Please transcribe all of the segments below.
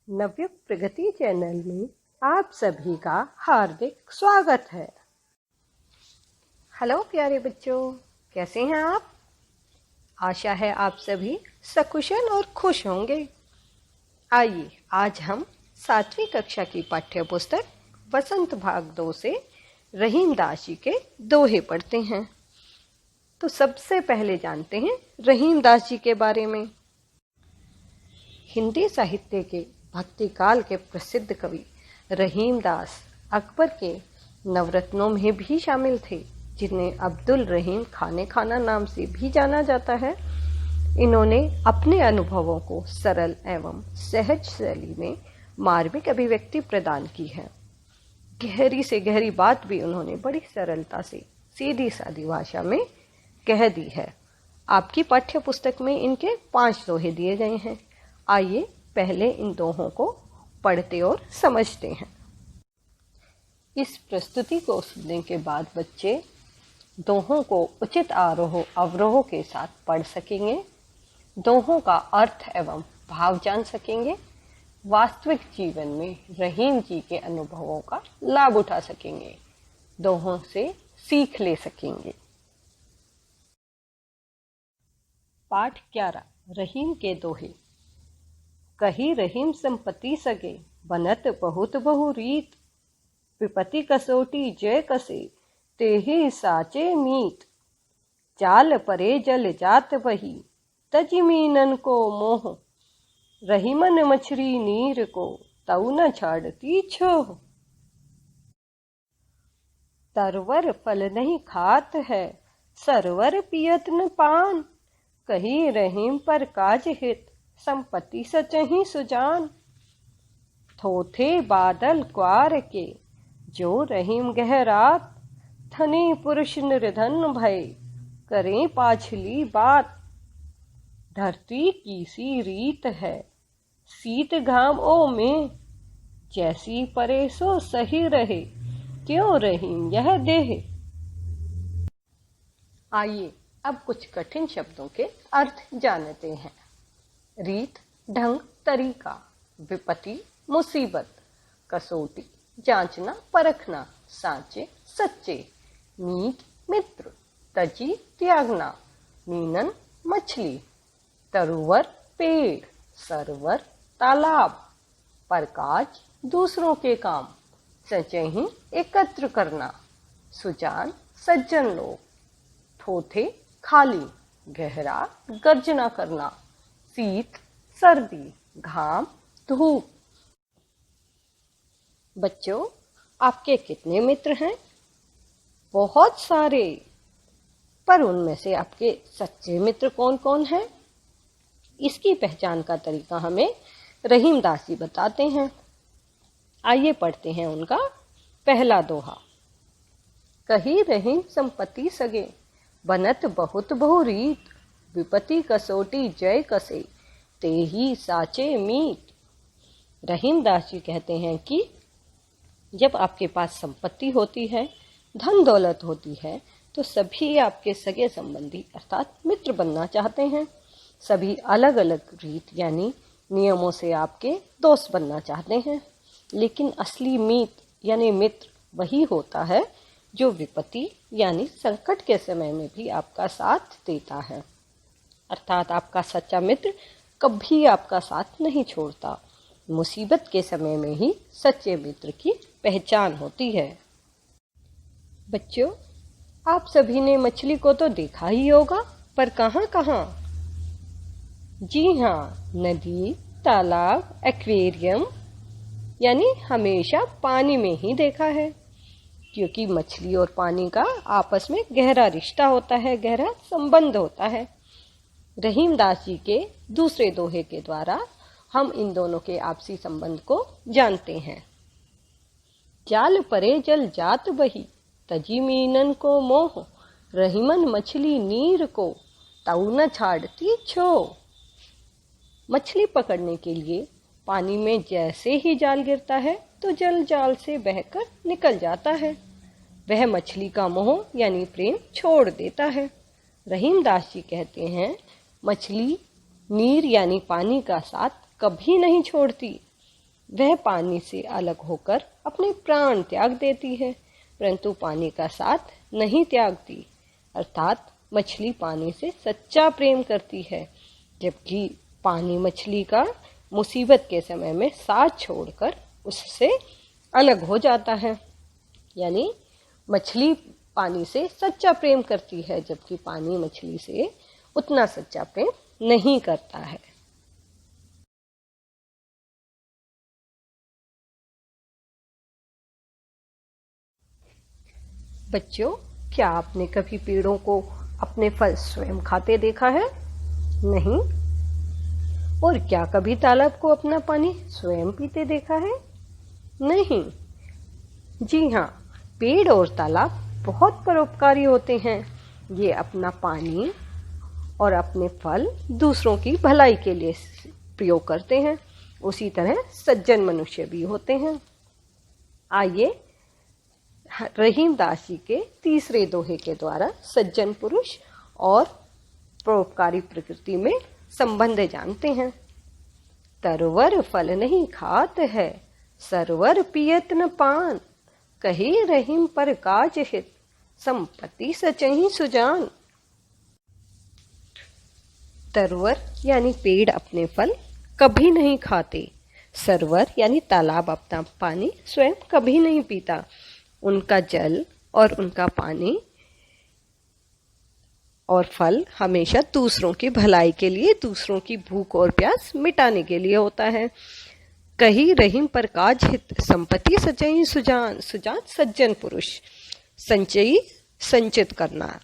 नवयुग प्रगति channel में आप सभी का हार्दिक स्वागत है। हेलो प्यारे बच्चों, कैसे हैं आप? आशा है आप सभी सकुशल और खुश होंगे। आइए आज हम 7वीं कक्षा की पाठ्य पुस्तक वसंत भाग 2 से रहीम दास जी के दोहे पढ़ते हैं। तो सबसे पहले जानते हैं रहीम दास जी के बारे में। हिंदी साहित्य के भक्ति काल के प्रसिद्ध कवि रहीम दास अकबर के नवरत्नों में भी शामिल थे, जिन्हें अब्दुल रहीम खाने खाना नाम से भी जाना जाता है। इन्होंने अपने अनुभवों को सरल एवं सहज शैली में मार्मिक अभिव्यक्ति प्रदान की है। गहरी से गहरी बात भी उन्होंने बड़ी सरलता से सीधी सादी भाषा में कह दी है। आपकी पाठ्य पुस्तक में इनके 5 दोहे दिए गए हैं। आइए पहले इन दोहों को पढ़ते और समझते हैं। इस प्रस्तुति को सुनने के बाद बच्चे दोहों को उचित आरोह अवरोह के साथ पढ़ सकेंगे, दोहों का अर्थ एवं भाव जान सकेंगे, वास्तविक जीवन में रहीम जी के अनुभवों का लाभ उठा सकेंगे, दोहों से सीख ले सकेंगे। पाठ 11 रहीम के दोहे। कही रहीम संपत्ति सगे, बनत बहुत बहु रीत, विपति कसोटी जय कसे, तेहि साचे मीत। चाल परे जल जात बही, तजमीनन को मोह, रहीमन मछरी नीर को, तऊ न छाड़ती छोह। तरवर फल नहीं खात है, सरवर पियत न पान, कही रहीम पर काज हित, संपत्ति सचही सुजान। थोथे बादल क्वार के, जो रहीम गहरात, धनी पुरुष निर्धन भय, करें पाछली बात। धरती की सी रीत है, शीत घाम ओ में, जैसी परे सो सही रहे, क्यों रहीम यह देह। आइए अब कुछ कठिन शब्दों के अर्थ जानते हैं। रीत ढंग तरीका, विपत्ति मुसीबत, कसौटी जांचना परखना, सांचे सच्चे, मीत मित्र, तजी त्यागना, मीनन मछली, तरुवर पेड़, सरवर तालाब, परकाज दूसरों के काम, सचेही एकत्र करना, सुजान सज्जन लोग, थोथे खाली, गहरा गर्जना करना, शीत सर्दी, घाम धूप। बच्चों, आपके कितने मित्र हैं? बहुत सारे। पर उनमें से आपके सच्चे मित्र कौन कौन हैं? इसकी पहचान का तरीका हमें रहीम दास जी बताते हैं। आइए पढ़ते हैं उनका पहला दोहा। कही रहीम संपत्ति सगे, बनत बहुत बहु रीत, विपत्ति कसोटी जय कसे, तेहि साचे मीत। रहीम दास जी कहते हैं कि जब आपके पास संपत्ति होती है, धन दौलत होती है, तो सभी आपके सगे संबंधी अर्थात मित्र बनना चाहते हैं। सभी अलग अलग रीत यानी नियमों से आपके दोस्त बनना चाहते हैं। लेकिन असली मीत यानी मित्र वही होता है जो विपत्ति यानी संकट के समय में भी आपका साथ देता है। अर्थात आपका सच्चा मित्र कभी आपका साथ नहीं छोड़ता। मुसीबत के समय में ही सच्चे मित्र की पहचान होती है। बच्चों, आप सभी ने मछली को तो देखा ही होगा, पर कहाँ कहाँ? जी हाँ, नदी, तालाब, एक्वेरियम, यानी हमेशा पानी में ही देखा है। क्योंकि मछली और पानी का आपस में गहरा रिश्ता होता है, गहरा संबंध होता है। रहीम दास जी के दूसरे दोहे के द्वारा हम इन दोनों के आपसी संबंध को जानते हैं। जाल परे जल जात बही, तजी मीनन को मोह, रहीमन मछली नीर को, तऊ न छाड़ती छो। मछली पकड़ने के लिए पानी में जैसे ही जाल गिरता है तो जल जाल से बहकर निकल जाता है। वह मछली का मोह यानी प्रेम छोड़ देता है। रहीम दास जी कहते हैं, मछली नीर यानी पानी का साथ कभी नहीं छोड़ती। वह पानी से अलग होकर अपने प्राण त्याग देती है, परंतु पानी का साथ नहीं त्यागती। अर्थात मछली पानी से सच्चा प्रेम करती है, जबकि पानी मछली का मुसीबत के समय में साथ छोड़कर उससे अलग हो जाता है। यानी मछली पानी से सच्चा प्रेम करती है, जबकि पानी मछली से उतना सच्चा प्रेम नहीं करता है। बच्चों, क्या आपने कभी पेड़ों को अपने फल स्वयं खाते देखा है? नहीं। और क्या कभी तालाब को अपना पानी स्वयं पीते देखा है? नहीं। जी हाँ, पेड़ और तालाब बहुत परोपकारी होते हैं। ये अपना पानी और अपने फल दूसरों की भलाई के लिए प्रयोग करते हैं। उसी तरह सज्जन मनुष्य भी होते हैं। आइए रहीम दास जी के तीसरे दोहे के द्वारा सज्जन पुरुष और परोपकारी प्रकृति में संबंध जानते हैं। तरवर फल नहीं खात है, सरवर पियत न पान, कही रहीम पर काज हित, संपत्ति सचही सुजान। तरवर यानी पेड़ अपने फल कभी नहीं खाते। सरवर यानी तालाब अपना पानी स्वयं कभी नहीं पीता। उनका जल और उनका पानी और फल हमेशा दूसरों की भलाई के लिए, दूसरों की भूख और प्यास मिटाने के लिए होता है। कही रहीम पर काज हित, संपत्ति सचई सुजान। सुजान सज्जन पुरुष, संचयी संचित करना।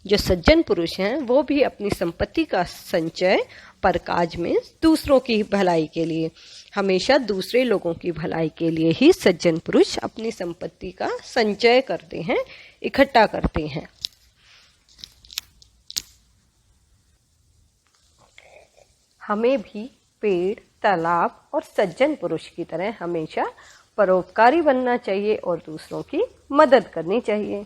जो सज्जन पुरुष हैं वो भी अपनी संपत्ति का संचय परकाज में दूसरों की भलाई के लिए, हमेशा दूसरे लोगों की भलाई के लिए ही सज्जन पुरुष अपनी संपत्ति का संचय करते हैं, इकट्ठा करते हैं। हमें भी पेड़, तालाब और सज्जन पुरुष की तरह हमेशा परोपकारी बनना चाहिए और दूसरों की मदद करनी चाहिए।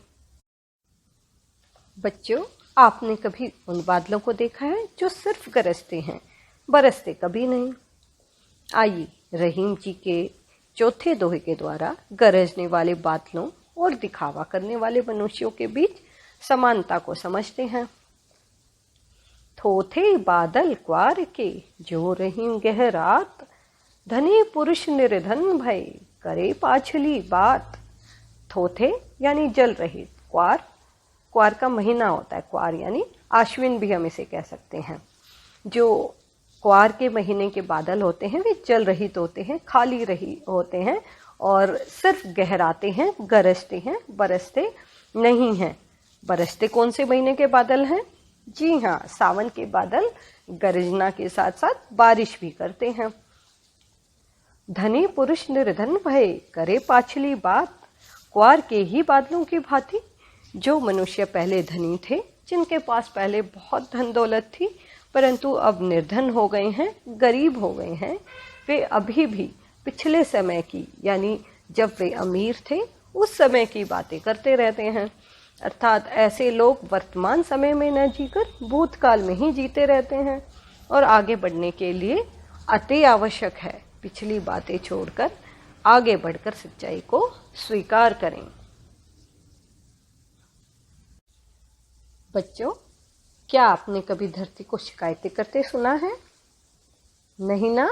बच्चों, आपने कभी उन बादलों को देखा है जो सिर्फ गरजते हैं, बरसते कभी नहीं? आइए रहीम जी के चौथे दोहे के द्वारा गरजने वाले बादलों और दिखावा करने वाले मनुष्यों के बीच समानता को समझते हैं। थोथे बादल क्वार के, जो रहीम गहरात, धनी पुरुष निर्धन भय, करे पाछली बात। थोथे यानी जल रहित, क्वार, क्वार का महीना होता है, क्वार यानी आश्विन भी हम इसे कह सकते हैं। जो क्वार के महीने के बादल होते हैं वे जल रहित होते हैं, खाली रही होते हैं और सिर्फ गहराते हैं, गरजते हैं, बरसते नहीं हैं। बरसते कौन से महीने के बादल हैं? जी हाँ, सावन के बादल गरजना के साथ साथ बारिश भी करते हैं। धनी पुरुष निर्धन भय, करे पाछली बात। क्वार के ही बादलों की भांति जो मनुष्य पहले धनी थे, जिनके पास पहले बहुत धन दौलत थी, परंतु अब निर्धन हो गए हैं, गरीब हो गए हैं, वे अभी भी पिछले समय की, यानी जब वे अमीर थे उस समय की बातें करते रहते हैं। अर्थात ऐसे लोग वर्तमान समय में न जीकर भूतकाल में ही जीते रहते हैं और आगे बढ़ने के लिए अति आवश्यक है पिछली बातें छोड़कर आगे बढ़कर सच्चाई को स्वीकार करें। बच्चों, क्या आपने कभी धरती को शिकायतें करते सुना है? नहीं ना?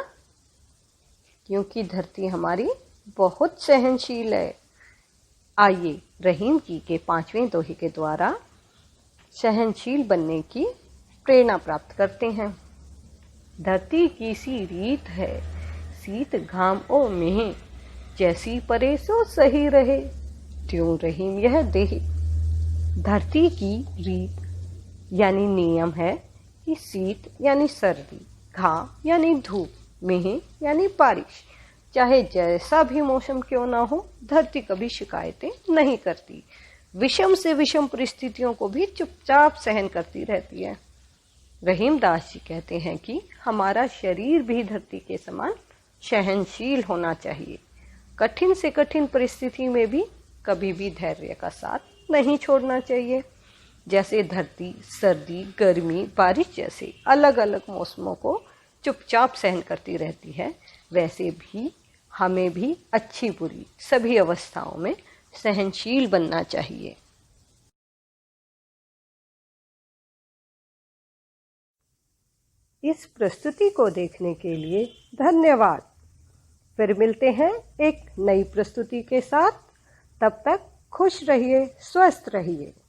क्योंकि धरती हमारी बहुत सहनशील है। आइए रहीम जी के पांचवें दोहे के द्वारा सहनशील बनने की प्रेरणा प्राप्त करते हैं। धरती की सी रीत है, शीत घाम ओ मेह, जैसी परे सो सही रहे, त्यों रहीम यह देह। धरती की रीत यानी नियम है कि शीत यानी सर्दी, घाम यानी धूप, मेह यानी बारिश, चाहे जैसा भी मौसम क्यों ना हो, धरती कभी शिकायतें नहीं करती। विषम से विषम परिस्थितियों को भी चुपचाप सहन करती रहती है। रहीम दास जी कहते हैं कि हमारा शरीर भी धरती के समान सहनशील होना चाहिए। कठिन से कठिन परिस्थिति में भी कभी भी धैर्य का साथ नहीं छोड़ना चाहिए। जैसे धरती सर्दी, गर्मी, बारिश जैसे अलग अलग मौसमों को चुपचाप सहन करती रहती है, वैसे भी हमें भी अच्छी बुरी सभी अवस्थाओं में सहनशील बनना चाहिए। इस प्रस्तुति को देखने के लिए धन्यवाद। फिर मिलते हैं एक नई प्रस्तुति के साथ। तब तक खुश रहिए, स्वस्थ रहिए।